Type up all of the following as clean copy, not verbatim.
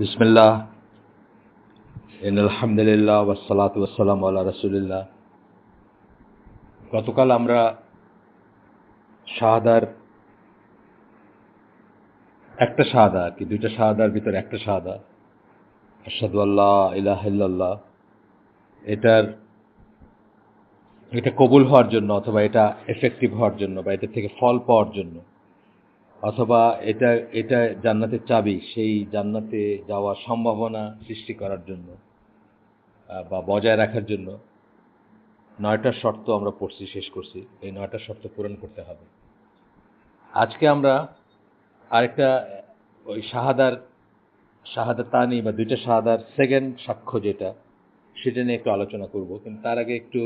বিসমিল্লাহ আলহামদুলিল্লাহ ওয়াসসালাতু ওয়াসসালামু আলা রাসূলিল্লাহ। গতকাল আমরা শাহাদার একটা শাহাদা আর কি, দুইটা শাহাদার ভিতরে একটা শাহাদা আশহাদু আল্লা ইলাহা ইল্লাল্লাহ, এটা কবুল হওয়ার জন্য অথবা এটা এফেক্টিভ হওয়ার জন্য বা এটা থেকে ফল পাওয়ার জন্য অথবা এটা এটা জান্নাতের চাবি, সেই জান্নাতে যাওয়ার সম্ভাবনা সৃষ্টি করার জন্য বা বজায় রাখার জন্য 9টা শর্ত আমরা পড়ছি, শেষ করছি। এই 9টা শর্ত পূরণ করতে হবে। আজকে আমরা আরেকটা ওই শাহাদাতানি বা দুইটা শাহাদার সেকেন্ড সাক্ষ্য যেটা, সেটা নিয়ে একটু আলোচনা করব। কিন্তু তার আগে একটু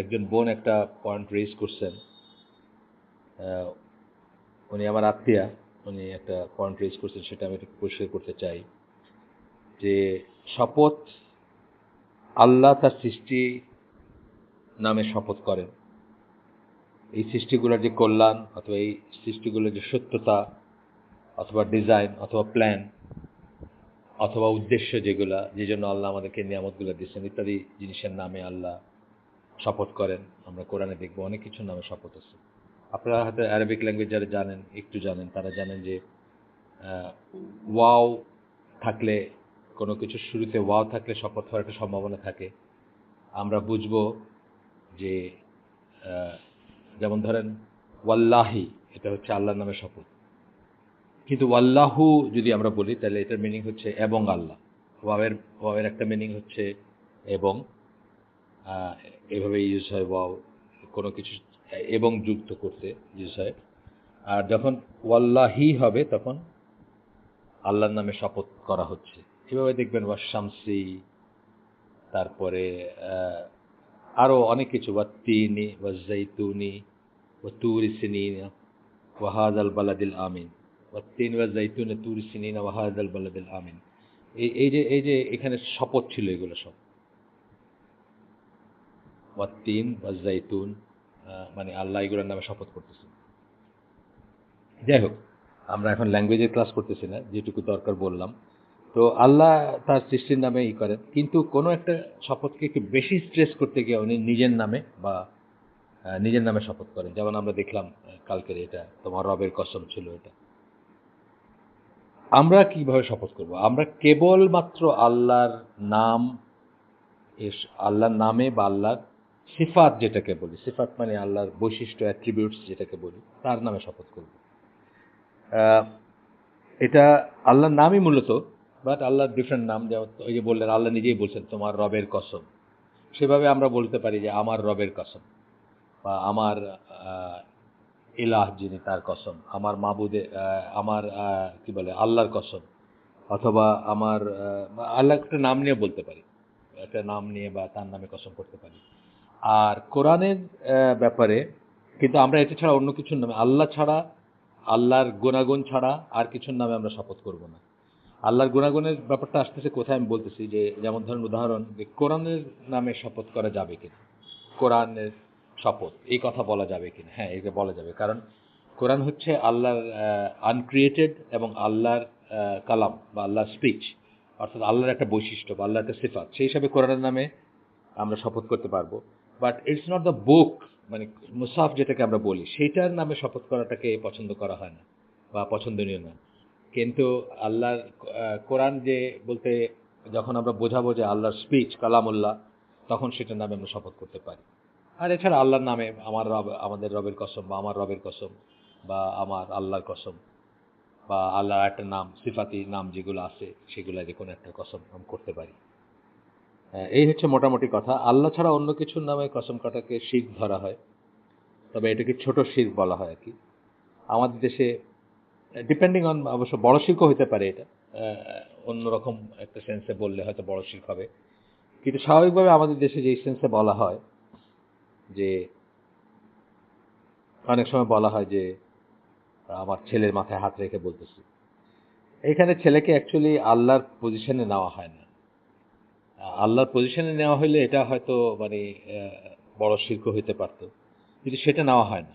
একজন বোন একটা পয়েন্ট রেজ করছেন। উনি আমার আত্মীয়া, উনি একটা পয়েন্ট রেজ করছেন, সেটা আমি একটু পরিষ্কার করতে চাই যে শপথ, আল্লাহ তার সৃষ্টি নামে শপথ করেন। এই সৃষ্টিগুলোর যে কল্যাণ অথবা এই সৃষ্টিগুলোর যে সত্যতা অথবা ডিজাইন অথবা প্ল্যান অথবা উদ্দেশ্য, যেগুলা যে জন্য আল্লাহ আমাদেরকে নিয়ামতগুলো দিচ্ছেন, ইত্যাদি জিনিসের নামে আল্লাহ শপথ করেন। আমরা কোরআনে দেখবো অনেক কিছুর নামে শপথ আছে। আপনারা হয়তো আরবিক ল্যাঙ্গুয়েজ যারা জানেন, একটু জানেন, তারা জানেন যে ওয়াও থাকলে, কোনো কিছুর শুরুতে ওয়াও থাকলে শপথ হওয়ার একটা সম্ভাবনা থাকে। আমরা বুঝবো যে যেমন ধরেন ওয়াল্লাহি, এটা হচ্ছে আল্লাহর নামে শপথ। কিন্তু ওয়াল্লাহু যদি আমরা বলি তাহলে এটার মিনিং হচ্ছে এবং আল্লাহ। ওয়াওয়ের একটা মিনিং হচ্ছে এবং, এভাবে ইউজ হয় ওয়াও কোনো কিছু এবং যুক্ত করতে ইউজ হয়। আর যখন ওয়াল্লাহি হবে তখন আল্লাহর নামে শপথ করা হচ্ছে। এভাবে দেখবেন ওয়াশামসি, তারপরে আরও অনেক কিছু, ওয়াত্তিনি ওয়াজ্জাইতুনি ওয়াতুরি সিনিনা ওয়াহাদাল বালাদিল আমিন, ওয়াত্তিন ওয়াজ্জাইতুন তুরি সিনিনা ওয়াহাদাল বালাদিল আমিন। এই যে এখানে শপথ ছিল, এগুলো সব ওয়াত্তিন ওয়াজ্জাইতুন, মানে আল্লাহ এগুলোর নামে শপথ করতেছে। যাই হোক, আমরা এখন ল্যাঙ্গুয়েজের ক্লাস করতেছি না, যেটুকু দরকার বললাম। তো আল্লাহ তার সৃষ্টির নামে করেন, কিন্তু কোনো একটা শপথকে একটু বেশি স্ট্রেস করতে গিয়ে উনি নিজের নামে বা নিজের নামে শপথ করেন। যেমন আমরা দেখলাম কালকের, এটা তোমার রবের কসম ছিল। এটা আমরা কিভাবে শপথ করব? আমরা কেবলমাত্র আল্লাহর নাম, আল্লাহর নামে বা আল্লাহর সিফাত, যেটাকে বলি সিফাত মানে আল্লাহর বৈশিষ্ট্য, অ্যাট্রিবিউটস যেটাকে বলি, তার নামে শপথ করব। এটা আল্লাহর নামই মূলত, বাট আল্লাহর ডিফারেন্ট নাম। যেমন ওই যে বললেন, আল্লাহ নিজেই বলছেন তোমার রবের কসম। সেভাবে আমরা বলতে পারি যে আমার রবের কসম, বা আমার ইলাহ যিনি তার কসম, আমার মাবুদে, আমার কি বলে আল্লাহর কসম, অথবা আমার আল্লাহ একটা নাম নিয়ে বলতে পারি, একটা নাম নিয়ে বা তার নামে কসম করতে পারি। আর কোরআনের ব্যাপারে কিন্তু আমরা এটা ছাড়া অন্য কিছুর নামে, আল্লাহ ছাড়া, আল্লাহর গুণাগুণ ছাড়া আর কিছুর নামে আমরা শপথ করব না। আল্লাহর গুণাগুণের ব্যাপারটা আসতেছে কোথায় আমি বলতেছি, যে যেমন ধরেন উদাহরণ, যে কোরআনের নামে শপথ করা যাবে কিনা, কোরআনের শপথ, এই কথা বলা যাবে কিনা? হ্যাঁ, এটা বলা যাবে, কারণ কোরআন হচ্ছে আল্লাহর আনক্রিয়েটেড এবং আল্লাহর কালাম বা আল্লাহর স্পিচ, অর্থাৎ আল্লাহর একটা বৈশিষ্ট্য বা আল্লাহর একটা সিফাত। সেই হিসাবে কোরআনের নামে আমরা শপথ করতে পারবো। But it's not the book, মানে মুসাফ যেটাকে আমরা বলি, সেইটার নামে শপথ করাটাকে পছন্দ করা হয় না বা পছন্দনীয় না। কিন্তু আল্লাহর কোরআন যে বলতে, যখন আমরা বোঝাবো যে আল্লাহর স্পিচ কালামুল্লাহ, তখন সেটার নামে আমরা শপথ করতে পারি। আর এছাড়া আল্লাহর নামে আমার রব, আমাদের রবের কসম বা আমার রবের কসম বা আমার আল্লাহর কসম বা আল্লাহর একটা নাম, সিফাতি নাম যেগুলো আছে, সেগুলো যে কোনো একটা কসম আমি করতে পারি। এই হচ্ছে মোটামুটি কথা। আল্লাহ ছাড়া অন্য কিছুর নামে কসম কাটাকে শিরক ধরা হয়, তবে এটাকে ছোট শিরক বলা হয় আর কি। আমাদের দেশে ডিপেন্ডিং অন, অবশ্য বড় শিরকও হতে পারে, এটা অন্যরকম একটা সেন্সে বললে হয়তো বড় শিরক হবে। কিন্তু স্বাভাবিকভাবে আমাদের দেশে যে সেন্সে বলা হয়, যে অনেক সময় বলা হয় যে আমার ছেলের মাথায় হাত রেখে বলতেছি, এখানে ছেলেকে অ্যাকচুয়ালি আল্লাহর পজিশনে নেওয়া হয় না। আল্লাহর পজিশনে নেওয়া হইলে এটা হয়তো মানে বড় শিরক হইতে পারত, কিন্তু সেটা নেওয়া হয় না।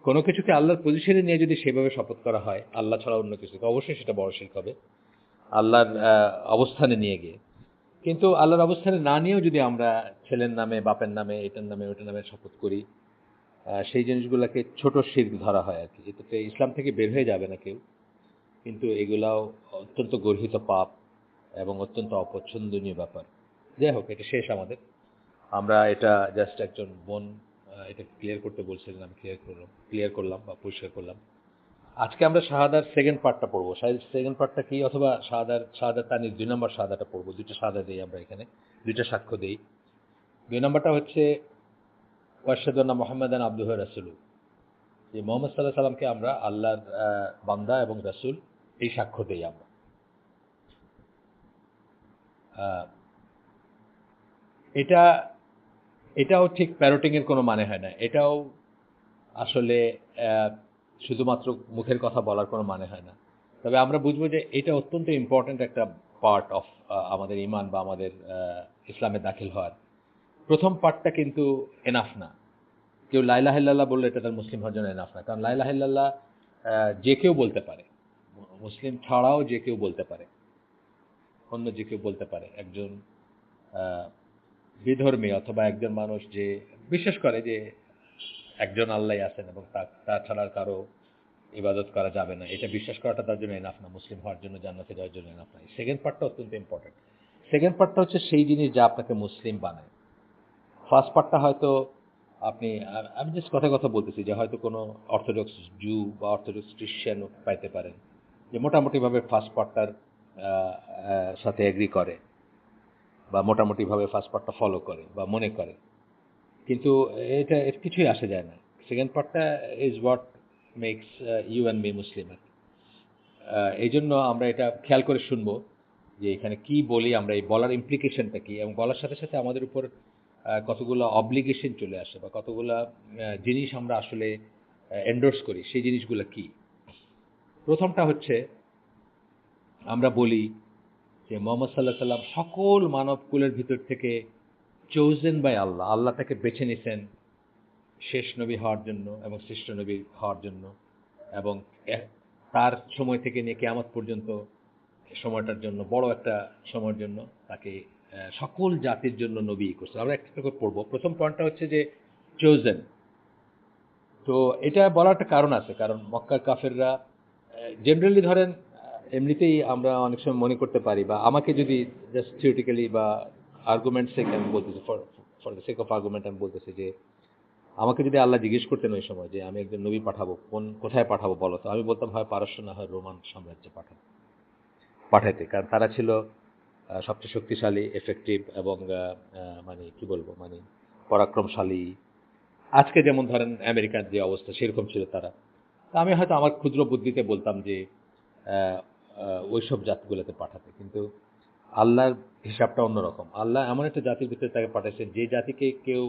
কোনো কিছুকে আল্লাহর পজিশনে নিয়ে যদি সেভাবে শপথ করা হয় আল্লাহ ছাড়া অন্য কিছুকে, অবশ্যই সেটা বড় শিরক হবে। আল্লাহর অবস্থানে নিয়ে গিয়ে। কিন্তু আল্লাহর অবস্থানে না নিয়েও যদি আমরা ছেলের নামে, বাপের নামে, এটার নামে, ওটার নামে শপথ করি, সেই জিনিসগুলোকে ছোট শিরক ধরা হয় আর কি। এটাতে ইসলাম থেকে বের হয়ে যাবে না কেউ, কিন্তু এগুলাও অত্যন্ত গর্হিত পাপ এবং অত্যন্ত অপছন্দনীয় ব্যাপার। যাই হোক, এটা শেষ আমাদের। আমরা এটা জাস্ট একজন বোন এটা ক্লিয়ার করতে বলছিলেন, আমি ক্লিয়ার করলাম বা পরিষ্কার করলাম। আজকে আমরা শাহাদার সেকেন্ড পার্টটা পড়বো। সেকেন্ড পার্টটা কি, অথবা শাহাদার তানির 2 নম্বর শাহাদাটা পড়বো। 2টা শাহাদা দেই আমরা এখানে, 2টা সাক্ষ্য দেই। 2 নম্বরটা হচ্ছে ওয়াশহাদু আন্না মুহাম্মাদান আবদুহু ওয়া রাসূলুহু, যে মুহাম্মদ সাল্লাল্লাহু আলাইহি সাল্লামকে আমরা আল্লাহর বান্দা এবং রাসূল, এই সাক্ষ্য দেই আমরা। আহ, এটা এটাও ঠিক প্যারোটিং এর কোনো মানে হয় না। এটাও আসলে আহ, শুধুমাত্র মুখের কথা বলার কোনো মানে হয় না। তবে আমরা বুঝবো যে এটা অত্যন্ত ইম্পর্ট্যান্ট একটা পার্ট অফ আমাদের ইমান বা আমাদের ইসলামে দাখিল হওয়ার। প্রথম পার্টটা কিন্তু এনাফ না। কেউ লা ইলাহা ইল্লাল্লাহ বললে এটা তার মুসলিম হওয়ার জন্য এনাফ না। কারণ লা ইলাহা ইল্লাল্লাহ যে কেউ বলতে পারে, মুসলিম ছাড়াও যে কেউ বলতে পারে, অন্য যে কেউ বলতে পারে। একজন আহ, বিধর্মী অথবা একজন মানুষ যে বিশ্বাস করে যে একজন আল্লাহ আছেন এবং তাছাড়া আর কারো ইবাদত করা যাবে না, এটা বিশ্বাস করাটা তার জন্য এনাফ না, মুসলিম হওয়ার জন্য, জান্নাতে যাওয়ার জন্য এনাফ না। সেকেন্ড পার্টটা অত্যন্ত ইম্পর্টেন্ট। সেকেন্ড পার্টটা হচ্ছে সেই জিনিস যা আপনাকে মুসলিম বানায়। ফার্স্ট পার্টটা হয়তো আপনি, আমি জাস্ট কথা কথা বলতেছি যে হয়তো কোনো অর্থোডক্স জু বা অর্থোডক্স খ্রিশ্চান পাইতে পারেন যে মোটামুটিভাবে ফার্স্ট পার্টটার সাথে এগ্রি করে বা মোটামুটিভাবে ফার্স্ট পার্টটা ফলো করে বা মনে করে। কিন্তু এটা এর কিছুই আসে যায় না। সেকেন্ড পার্টটা is what makes you and me Muslim. এই জন্য আমরা এটা খেয়াল করে শুনবো যে এখানে কি বলি আমরা, এই বলার ইমপ্লিকেশনটা কি, এবং বলার সাথে সাথে আমাদের উপর কতগুলো অব্লিগেশন চলে আসে বা কতগুলা জিনিস আমরা আসলে এন্ডোর্স করি, সেই জিনিসগুলো কি। প্রথমটা হচ্ছে আমরা বলি যে মোহাম্মদ সাল্লাহ সাল্লাম সকল মানব কুলের ভিতর থেকে চোজেন বাই আল্লাহ, আল্লাহ তাকে বেছে নিয়েছেন শেষ নবী হওয়ার জন্য এবং শ্রেষ্ঠ নবী হওয়ার জন্য, এবং তার সময় থেকে নিয়ে কিয়ামত পর্যন্ত সময়টার জন্য, বড় একটা সময়ের জন্য তাকে সকল জাতির জন্য নবী করছে। আমরা একটা করে পড়বো। প্রথম পয়েন্টটা হচ্ছে যে চোজেন। তো এটা বলার একটা কারণ আছে, কারণ মক্কার কাফেররা জেনারেলি ধরেন এমনিতেই আমরা অনেক সময় মনে করতে পারি, বা আমাকে যদি জাস্ট থিওরিটিক্যালি বা আর্গুমেন্ট সেক আমি বলতেছি, for the sake of argument আমি বলতেছি যে আমাকে যদি আল্লাহ জিজ্ঞেস করতেন ওই সময় যে আমি একজন নবী পাঠাবো, কোথায় পাঠাবো বলো, তো আমি বলতাম হয় পারস্য না হয় রোমান সাম্রাজ্যে পাঠাইতে। কারণ তারা ছিল সবচেয়ে শক্তিশালী, এফেক্টিভ এবং মানে কি বলবো, মানে পরাক্রমশালী। আজকে যেমন ধরেন আমেরিকার যে অবস্থা, সেরকম ছিল তারা। তা আমি হয়তো আমার ক্ষুদ্র বুদ্ধিতে বলতাম যে ওইসব জাতিগুলোতে পাঠাতে। কিন্তু আল্লাহর হিসাবটা অন্যরকম। আল্লাহ এমন একটা জাতির ভিতরে তাকে পাঠাইছেন যে জাতিকে কেউ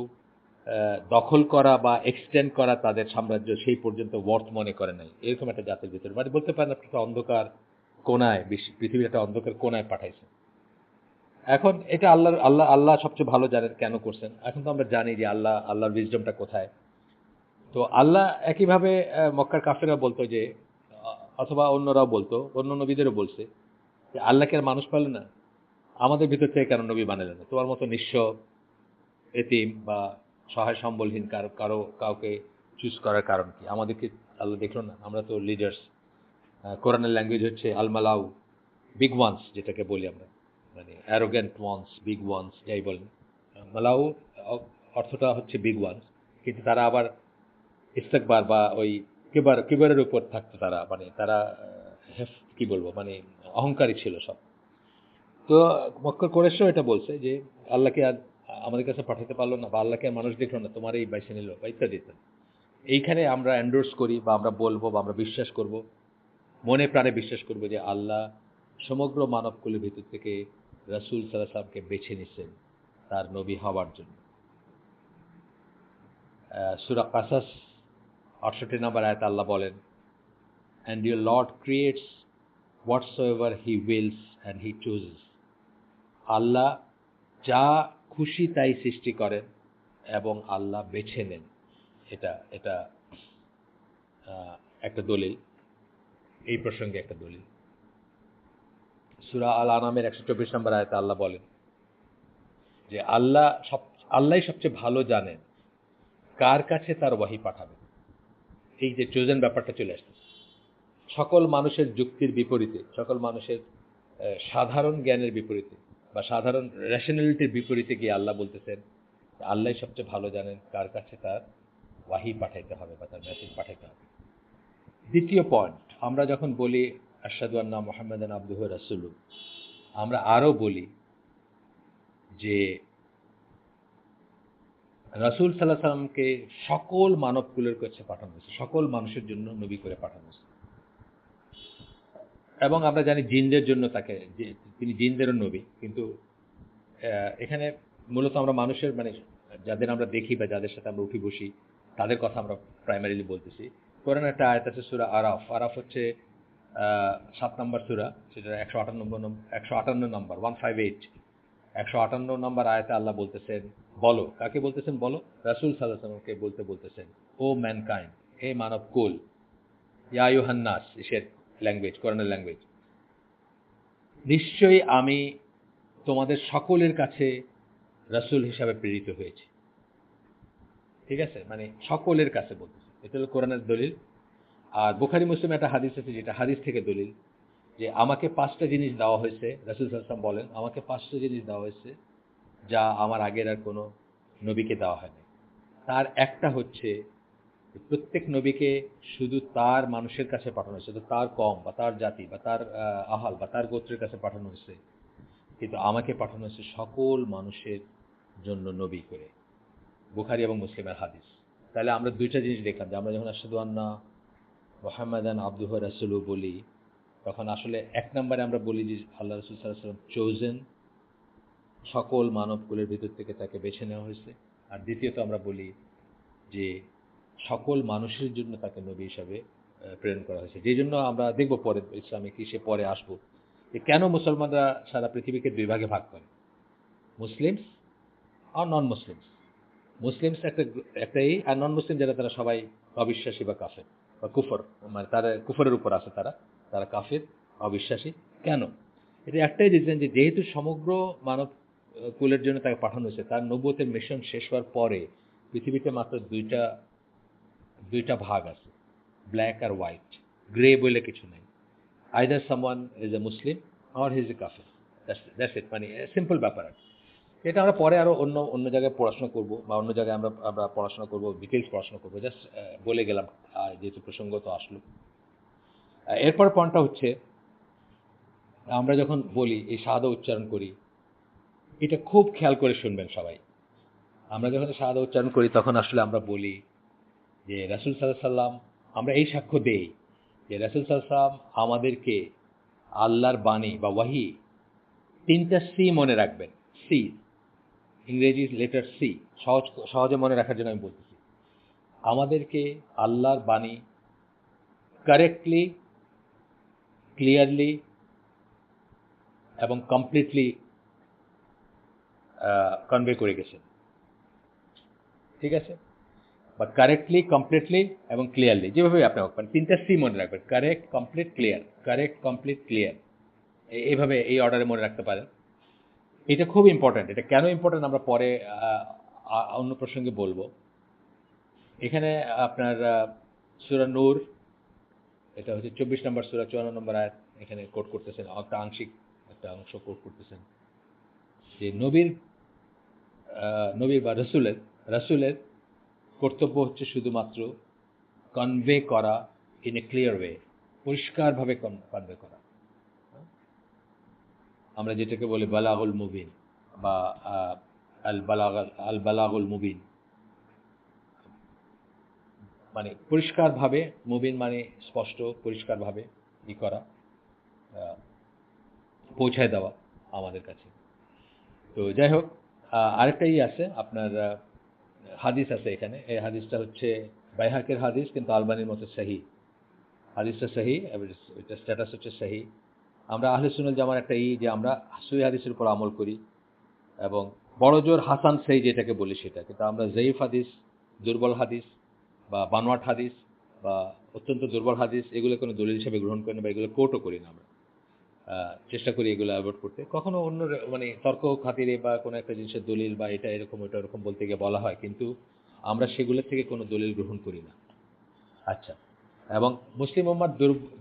দখল করা বা এক্সটেন্ড করা তাদের সাম্রাজ্য সেই পর্যন্ত ওয়ার্থ মনে করে নাই, এরকম একটা জাতির ভিতরে, মানে বলতে পারেন আপনি একটা অন্ধকার কোনায়, পৃথিবীর একটা অন্ধকার কোনায় পাঠাইছেন। এখন এটা আল্লাহ সবচেয়ে ভালো জানেন কেন করছেন। এখন তো আমরা জানি যে আল্লাহর উইজডমটা কোথায়। তো আল্লাহ একইভাবে মক্কার কাফেররা বলতো যে, অথবা অন্যরাও বলতো, অন্য নবীদেরও বলছে যে আল্লাহকে আর মানুষ পালে না, আমাদের ভিতর থেকে কেন নবী বানালে না? তোমার মতো নিঃস্ব, এতিম বা সহায় সম্বলহীন কাউকে চুজ করার কারণ কি? আমাদেরকে আল্লাহ দেখলো না? আমরা তো লিডার্স। কোরআনের ল্যাঙ্গুয়েজ হচ্ছে আল মালাউ, বিগ ওয়ান্স যেটাকে বলি আমরা, মানে অ্যারোগ্যান্ট ওয়ান্স, বিগ ওয়ান্স যাই বলেন। মালাউ অর্থটা হচ্ছে বিগ ওয়ান্স, কিন্তু তারা আবার ইস্তেকবার বা ওই কিবারের উপর থাকতো তারা, মানে তারা কি বলবো, মানে অহংকারী ছিল সব। তো মক্কার কোরেশও এটা বলছে যে আল্লাহকে আর আমাদের কাছে পাঠাতে পারলো না, বা আল্লাহকে আর মানুষ দেখলো না, তোমার এই বাইসে নিল বা ইত্যাদি ইত্যাদি। এইখানে আমরা এন্ডোর্স করি বা আমরা বলবো বা আমরা বিশ্বাস করব, মনে প্রাণে বিশ্বাস করব যে আল্লাহ সমগ্র মানবকুলের ভিতর থেকে রাসূল সাল্লাল্লাহু আলাইহি ওয়াসাল্লামকে বেছে নিছেন তার নবী হওয়ার জন্য। সূরা কাসাস 68 নম্বর আয়াতে আল্লাহ বলেন, and your Lord creates whatsoever he wills and he chooses. আল্লাহ যা খুশি তাই সৃষ্টি করেন এবং আল্লাহ বেছে নেন। এটা এটা একটা দলিল, এই প্রসঙ্গে একটা দলিল। সূরা আল আনামের 124 নম্বর আয়াতে আল্লাহ বলেন যে আল্লাহই সবচেয়ে ভালো জানেন কার কাছে তার ওয়াহি পাঠাবেন। এই যে চোজেন ব্যাপারটা চলে আসছে, সকল মানুষের যুক্তির বিপরীতে, সকল মানুষের সাধারণ জ্ঞানের বিপরীতে বা সাধারণ রেশনালিটির বিপরীতে গিয়ে আল্লাহ বলতেছেন আল্লাহই সবচেয়ে ভালো জানেন কার কাছে তার ওয়াহি পাঠাইতে হবে বা তার মেসেজ পাঠাইতে হবে। দ্বিতীয় পয়েন্ট, আমরা যখন বলি আশহাদু আন্না মুহাম্মাদান আবদুহু ওয়া রাসূলুহু, আমরা আরও বলি যে রাসূল সাল্লাল্লাহু আলাইহি সাল্লামকে সকল মানবকুলের কাছে পাঠানো হয়েছে, সকল মানুষের জন্য নবী করে পাঠানো হয়েছে। এবং আমরা জানি জিনদের জন্য তিনি জিনদেরও নবী, কিন্তু এখানে মূলত আমরা মানুষের মানে যাদের আমরা দেখি বা যাদের সাথে আমরা উঠি বসি তাদের কথা আমরা প্রাইমারিলি বলতেছি। কোরআনে একটা আয়াত আছে সূরা আরাফ। আরাফ হচ্ছে 7 নম্বর সূরা, সেটা 158 নম্বর 158 158 নম্বর আয়াতে আল্লাহ বলতেছেন বলো, কাকে বলতেছেন বলো? রাসূল সাল্লাল্লাহু আলাইহি ওয়াসাল্লামকে বলতে বলতেছেন, ও ম্যানকাইন্ড, হে মানব কুল, ইয়া আইয়ুহান নাস, এর ল্যাঙ্গুয়েজ, কোরআনের ল্যাঙ্গুয়েজ, নিশ্চয়ই আমি তোমাদের সকলের কাছে রাসূল হিসাবে প্রেরিত হয়েছি। ঠিক আছে, মানে সকলের কাছে বলতেছে, এটা হলো কোরআনের দলিল। আর বুখারী মুসলিমে একটা হাদিস আছে যেটা হাদিস থেকে দলিল, যে আমাকে 5টা জিনিস দেওয়া হয়েছে, রাসূল সাল্লাল্লাহু আলাইহি ওয়াসাল্লাম বলেন আমাকে 5টা জিনিস দেওয়া হয়েছে যা আমার আগের আর কোনো নবীকে দেওয়া হয়নি। তার একটা হচ্ছে প্রত্যেক নবীকে শুধু তার মানুষের কাছে পাঠানো হয়েছে, শুধু তার কওম বা তার জাতি বা তার আহাল বা তার গোত্রের কাছে পাঠানো হয়েছে, কিন্তু আমাকে পাঠানো হয়েছে সকল মানুষের জন্য নবী করে। বুখারী এবং মুসলিমের হাদিস। তাহলে আমরা দুইটা জিনিস দেখলাম যে আমরা যখন আশহাদু আন্না মুহাম্মাদান আবদুহু ওয়া রাসূলুহু বলি, তখন আসলে এক নম্বরে আমরা বলি যে আল্লাহ রাসূল সাল্লাল্লাহু আলাইহি ওয়াসাল্লাম চোজেন, সকল মানবকুলের ভিতর থেকে তাকে বেছে নেওয়া হয়েছে। আর দ্বিতীয়ত আমরা বলি যে সকল মানুষের জন্য তাকে নবী হিসাবে প্রেরণ করা হয়েছে। যেই জন্য আমরা দেখব পরে ইসলামে কি সে পরে আসবো যে কেন মুসলমানরা সারা পৃথিবীকে দুই ভাগে ভাগ করে, মুসলিমস আর নন মুসলিমস। মুসলিমস একটাই, আর নন মুসলিম যারা তারা সবাই অবিশ্বাসী বা কাফের বা কুফর, মানে তারা কুফরের উপর আছে, তারা কাফের অবিশ্বাসী। কেন? এটা একটাই রিজন যে যেহেতু সমগ্র মানব কুলের জন্য তাকে পাঠানো হয়েছে, তার নবুয়তের মিশন শেষ হওয়ার পরে পৃথিবীতে মাত্র দুইটা ভাগ আছে, ব্ল্যাক আর হোয়াইট, গ্রে বলে কিছু নেই। Either someone is a Muslim or he is a কাফের, দ্যাটস ইট। মানে সিম্পল ব্যাপার। এটা আমরা পরে আরো অন্য জায়গায় পড়াশোনা করব বা অন্য জায়গায় আমরা পড়াশোনা করব, ডিটেইলস পড়াশোনা করব, জাস্ট বলে গেলাম যেহেতু প্রসঙ্গ তো আসলো। এরপর পয়েন্টটা হচ্ছে আমরা যখন বলি এই শাহাদা উচ্চারণ করি, এটা খুব খেয়াল করে শুনবেন সবাই। আমরা যখন শাহাদা উচ্চারণ করি তখন আসলে আমরা বলি যে রাসূল সাল্লাল্লাহু আলাইহি ওয়াসাল্লাম, আমরা এই সাক্ষ্য দেই যে রাসূল সাল্লাল্লাহু আলাইহি ওয়াসাল্লাম আমাদেরকে আল্লাহর বাণী বা ওয়াহি 3টা সি মনে রাখবেন। সি, ইংরেজি লেটার সি, সহজে মনে রাখার জন্য আমি বলতেছি, আমাদেরকে আল্লাহর বাণী কারেক্টলি, ক্লিয়ারলি এবং কমপ্লিটলি কনভে করে গেছেন। ঠিক আছে, বা কারেক্টলি, কমপ্লিটলি এবং ক্লিয়ারলি, যেভাবে আপনি হোক, মানে 3টা সি মনে রাখবেন, correct, complete, clear, correct, complete, clear, এইভাবে এই অর্ডারে মনে রাখতে পারেন। এটা খুব ইম্পর্ট্যান্ট। এটা কেন ইম্পর্ট্যান্ট আমরা পরে অন্য প্রসঙ্গে বলবো। এখানে আপনার সূরা নূর, এটা হচ্ছে 24 নম্বর সূরা 54 নম্বর আয়াত, এখানে কোট করতেছেন, একটা অংশ কোট করতেছেন যে নবীর বা রাসূলের কর্তব্য হচ্ছে শুধুমাত্র কনভে করা ইন এ ক্লিয়ার ওয়ে, পরিষ্কারভাবে কনভে করা। আমরা যেটাকে বলি বালাগুল মুবিন বা আল বালাগুল মুবিন, মানে পরিষ্কারভাবে, মুবিন মানে স্পষ্ট, পরিষ্কারভাবে করা, পৌঁছায় দেওয়া আমাদের কাছে। তো যাই হোক, আরেকটা আছে আপনার হাদিস আছে এখানে। এই হাদিসটা হচ্ছে বাইহাকের হাদিস, কিন্তু আলবানির মতো সহি। হাদিসটা সহি, এটা স্ট্যাটাস হচ্ছে সহি। আমরা আহলে সুন্নাত জামার একটা যে আমরা সহি হাদিসের উপর আমল করি এবং বড় জোর হাসান সহি যেটাকে বলি সেটা, কিন্তু আমরা জয়ীফ হাদিস, দুর্বল হাদিস বা বানোয়াট হাদিস বা অত্যন্ত দুর্বল হাদিস, এগুলো কোনো দলিল হিসেবে গ্রহণ করি না বা এগুলো কোটও করি না আমরা। চেষ্টা করি এগুলো অ্যাভয়েড করতে। কখনো অন্য মানে তর্ক খাতিরে বা কোনো একটা জিনিসের দলিল বা এটা এরকম ওটা ওরকম বলতে গিয়ে বলা হয়, কিন্তু আমরা সেগুলোর থেকে কোনো দলিল গ্রহণ করি না। আচ্ছা, এবং মুসলিম উম্মার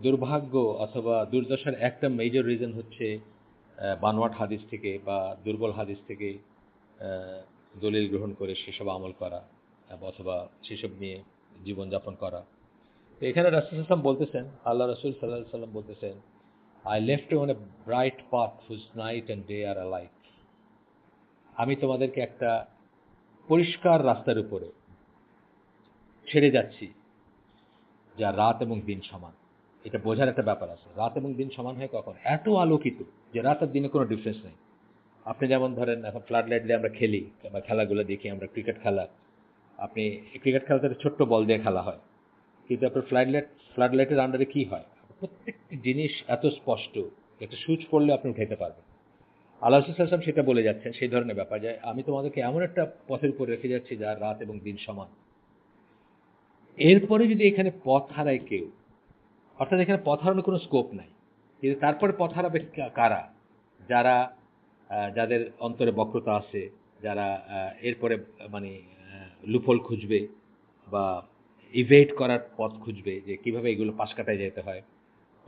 দুর্ভাগ্য অথবা দুর্দশার একটা মেজর রিজন হচ্ছে বানোয়াট হাদিস থেকে বা দুর্বল হাদিস থেকে দলিল গ্রহণ করে সেসব আমল করা অথবা সেসব নিয়ে জীবনযাপন করা। তো এখানে রাসূল সাল্লাল্লাহু আলাইহি ওয়াসাল্লাম বলতেছেন, আল্লাহ রাসূল সাল্লাল্লাহু আলাইহি ওয়াসাল্লাম বলতেছেন, I left you on a bright path whose night and day are alike. আমি তোমাদেরকে একটা পরিষ্কার রাস্তার উপরে ছেড়ে যাচ্ছি যা রাত এবং দিন সমান। এটা বোঝার একটা ব্যাপার আছে। রাত এবং দিন সমান হয় কখন? এত আলোকিত যে রাত আর দিনে কোনো ডিফারেন্স নেই। আপনি যেমন ধরেন এখন ফ্লাড লাইট দিয়ে আমরা খেলি বা খেলাগুলো দেখি, আমরা ক্রিকেট খেলা, আপনি ক্রিকেট খেলাতে ছোট্ট বল দিয়ে খেলা হয়, কিন্তু আপনার ফ্লাড লাইটের আন্ডারে কি হয়? প্রত্যেকটি জিনিস এত স্পষ্ট, একটা সুইচ পড়লে আপনি উঠাইতে পারবেন। আল্লাহ রাসূল সাল্লাল্লাহু আলাইহি ওয়াসাল্লাম সেটা বলে যাচ্ছেন, সেই ধরনের ব্যাপার যে আমি তোমাদেরকে এমন একটা পথের উপর রেখে যাচ্ছি যার রাত এবং দিন সমান। এরপরে যদি এখানে পথ হারায় কেউ, অর্থাৎ এখানে পথ হারানোর কোনো স্কোপ নাই, কিন্তু তারপরে পথ হারাবে কারা? যারা যাদের অন্তরে বক্রতা আছে, যারা এরপরে মানে লুফল খুঁজবে বা ইভেট করার পথ খুঁজবে যে কিভাবে এগুলো পাশ কাটায় যেতে হয়,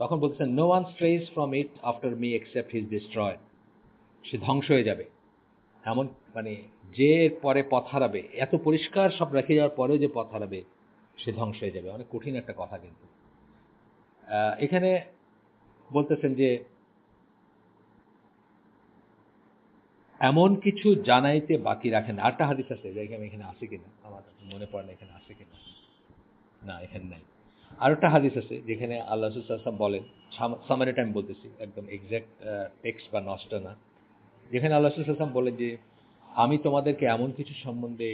তখন বলতেছেন no one strays from it after me except his destroy. সে ধ্বংস হয়ে যাবে। এমন মানে যে পরে পথ হারাবে, এত পরিষ্কার সব রেখে যাওয়ার পরেও যে পথ হারাবে, সে ধ্বংস হয়ে যাবে। অনেক কঠিন একটা কথা। কিন্তু এখানে বলতেছেন যে এমন কিছু জানাইতে বাকি রাখেন। আরেকটা হাদিস আছে, যে এখানে আছে কিনা আমার মনে পড়ে না, এখানে আছে কিনা, না এখানে নাই। আরেকটা হাদিস আছে যেখানে আল্লাহ রাসূল সাল্লাল্লাহু আলাইহি ওয়াসাল্লাম বলেন, সামারিটা আমি বলতেছি, একদম এক্সাক্ট টেক্সট বা নষ্ট না, যেখানে আল্লাহ রাসূল সাল্লাল্লাহু আলাইহি ওয়াসাল্লাম বলেন যে আমি তোমাদেরকে এমন কিছু সম্বন্ধে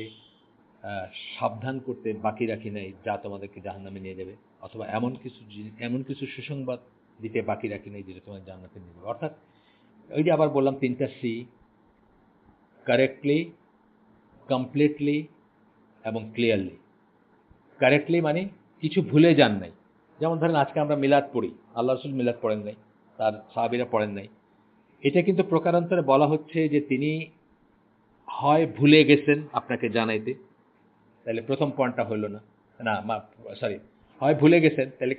সাবধান করতে বাকি রাখি নাই যা তোমাদেরকে জাহান্নামে নিয়ে যাবে, অথবা এমন কিছু সুসংবাদ দিতে বাকি রাখি নাই যেটা তোমাদের জান্নাতে নিয়ে যাবে। অর্থাৎ ওই যে আবার বললাম তিনটা সি, কারেক্টলি, কমপ্লিটলি এবং ক্লিয়ারলি। কারেক্টলি মানে কিছু ভুলে যান নাই। যেমন ধরেন আজকে আমরা মিলাদ পড়ি, আল্লাহ রাসূল মিলাদ পড়েন নাই, তার সাহাবীরা পড়েন নাই। এটা কিন্তু প্রকারান্তরে বলা হচ্ছে যে তিনি হয় ভুলে গেছেন আপনাকে জানাইতে, তাহলে প্রথম পয়েন্টটা হইল না, না সরি, হয় ভুলে গেছেন, তাহলে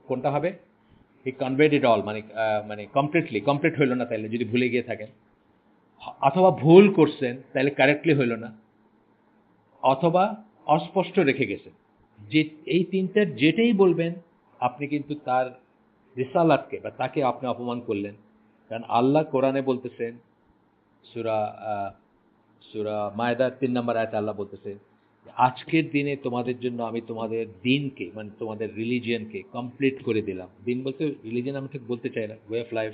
কোনটা হবে? হি কনভেড ইট অল, মানে কমপ্লিট হইল না তাহলে যদি ভুলে গিয়ে থাকেন, অথবা ভুল করছেন তাহলে কারেক্টলি হইল না, অথবা অস্পষ্ট রেখে গেছেন। যে এই তিনটার যেটাই বলবেন আপনি কিন্তু তার রিসালাতকে বা তাকে আপনি অপমান করলেন। কারণ আল্লাহ কোরআনে বলতেছেন, সূরা সূরা মায়দার ৩ নম্বর আয়াতে আল্লাহ বলতেছে, আজকের দিনে তোমাদের জন্য আমি তোমাদের দিনকে মানে তোমাদের রিলিজিয়নকে কমপ্লিট করে দিলাম। দিন বলতে রিলিজিয়ন আমি ঠিক বলতে চাই না, ওয়ে অফ লাইফ,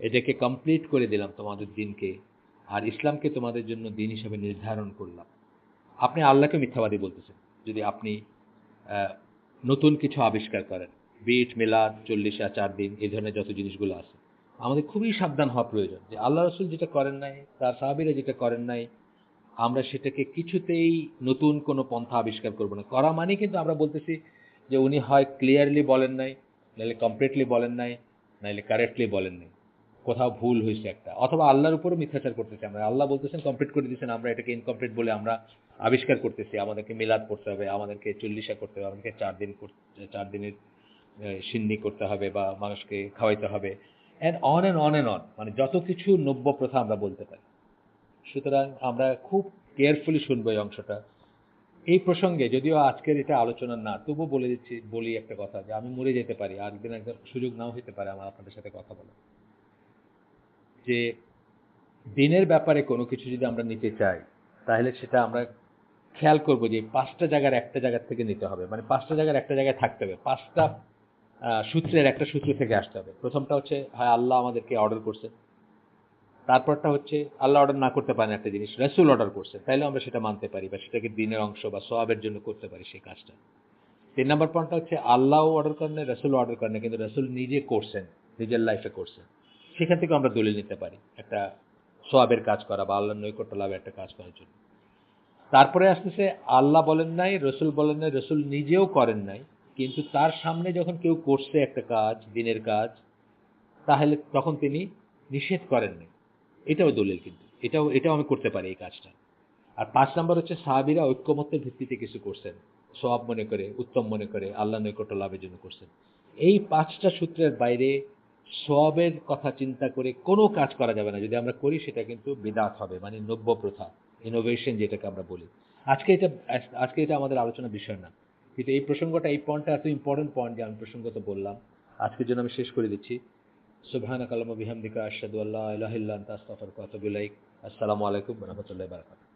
এটাকে কমপ্লিট করে দিলাম তোমাদের দিনকে, আর ইসলামকে তোমাদের জন্য দিন হিসেবে নির্ধারণ করলাম। আপনি আল্লাহকে মিথ্যাবাদী বলতেছেন যদি আপনি নতুন কিছু আবিষ্কার করেন, বিট মিলাদ ৪০ দিন, এই ধরনের যত জিনিসগুলো আছে, আমাদের খুবই সাবধান হওয়া প্রয়োজন যে আল্লাহ রাসূল যেটা করেন নাই, তার সাহাবীরা যেটা করেন নাই, আমরা সেটাকে কিছুতেই নতুন কোনো পন্থা আবিষ্কার করব না। করা মানে কিন্তু আমরা বলতেছি যে উনি হয় ক্লিয়ারলি বলেন নাই, নাহলে কমপ্লিটলি বলেন নাই, নাহলে কারেক্টলি বলেন নাই, কোথাও ভুল হয়েছে একটা, অথবা আল্লাহর উপরও মিথ্যাচার করতেছি আমরা। আল্লাহ বলতেছেন কমপ্লিট করে দিয়েছেন, আমরা এটাকে ইনকমপ্লিট বলে আমরা আবিষ্কার করতেছি। আমাদেরকে মিলাদ পড়তে হবে, আমাদেরকে চল্লিশা করতে হবে, আমাদেরকে 4 দিনের সিন্নি করতে হবে বা মানুষকে খাওয়াইতে হবে, and on and on and on, মানে যত কিছু নব্য প্রথা আমরা বলতে পারি। সুতরাং আমরা খুব কেয়ারফুলি শুনবো এই অংশটা। এই প্রসঙ্গে যদিও আজকের এটা আলোচনা না, তবু বলি একটা কথা, যে আমি মরে যেতে পারি, আরেকদিন একদম সুযোগ নাও হতে পারে আমার আপনাদের সাথে কথা বলা, যে দিনের ব্যাপারে কোনো কিছু যদি আমরা নিতে চাই, তাহলে সেটা আমরা খেয়াল করবো যে 5টা জায়গার একটা জায়গা থেকে নিতে হবে, মানে 5টা জায়গার একটা জায়গায় থাকতে হবে, 5টা সূত্রের একটা সূত্র থেকে আসতে হবে। প্রথমটা হচ্ছে, হ্যাঁ আল্লাহ আমাদেরকে অর্ডার করছেন। তারপরটা হচ্ছে আল্লাহ অর্ডার না করতে পারেন একটা জিনিস, রাসূল অর্ডার করছে, তাইলে আমরা সেটা মানতে পারি বা সেটাকে দিনের অংশ বা সওয়াবের জন্য করতে পারি সেই কাজটা। 3 নম্বর পয়েন্টটা হচ্ছে আল্লাহও অর্ডার করেন নাই, রাসূলও অর্ডার করেন নাই, কিন্তু রাসূল নিজে করছেন, নিজের লাইফে করছেন। সেখান থেকে আমরা দলিল নিতে পারি একটা সওয়াবের কাজ করা বা আল্লাহর নৈকট্য লাভের একটা কাজ করার জন্য। তারপরে আসতেছে আল্লাহ বলেন নাই, রাসূল বলেন নাই, রাসূল নিজেও করেন নাই, কিন্তু তার সামনে যখন কেউ করছে একটা কাজ, দিনের কাজ, তাহলে তখন তিনি নিষেধ করেননি। এটাও দলিল, কিন্তু এটাও আমি করতে পারি এই কাজটা। আর ৫ নাম্বার হচ্ছে সাহাবীরা ঐক্যমত্যের ভিত্তিতে কিছু করছেন, সওয়াব মনে করে, উত্তম মনে করে, আল্লাহর নৈকট্য লাভের জন্য করছেন। এই ৫টা সূত্রের বাইরে সওয়াবের কথা চিন্তা করে কোনো কাজ করা যাবে না। যদি আমরা করি সেটা কিন্তু বিদআত হবে, মানে নব্য প্রথা, ইনোভেশন যেটাকে আমরা বলি। আজকে এটা আমাদের আলোচনার বিষয় না, কিন্তু এই প্রসঙ্গটা, এই পয়েন্টটা এত ইম্পর্টেন্ট পয়েন্ট যে আমি প্রসঙ্গত বললাম। আজকের জন্য আমি শেষ করে দিচ্ছি। সুবহানাকা আল্লাহুম্মা বিহামদিকা আশহাদু আল্লা ইলাহা ইল্লা আনতা আস্তাগফিরুকা ওয়া আতুবু ইলাইক। আসসালামু আলাইকুম ওয়া রাহমাতুল্লাহি ওয়া বারাকাতুহু।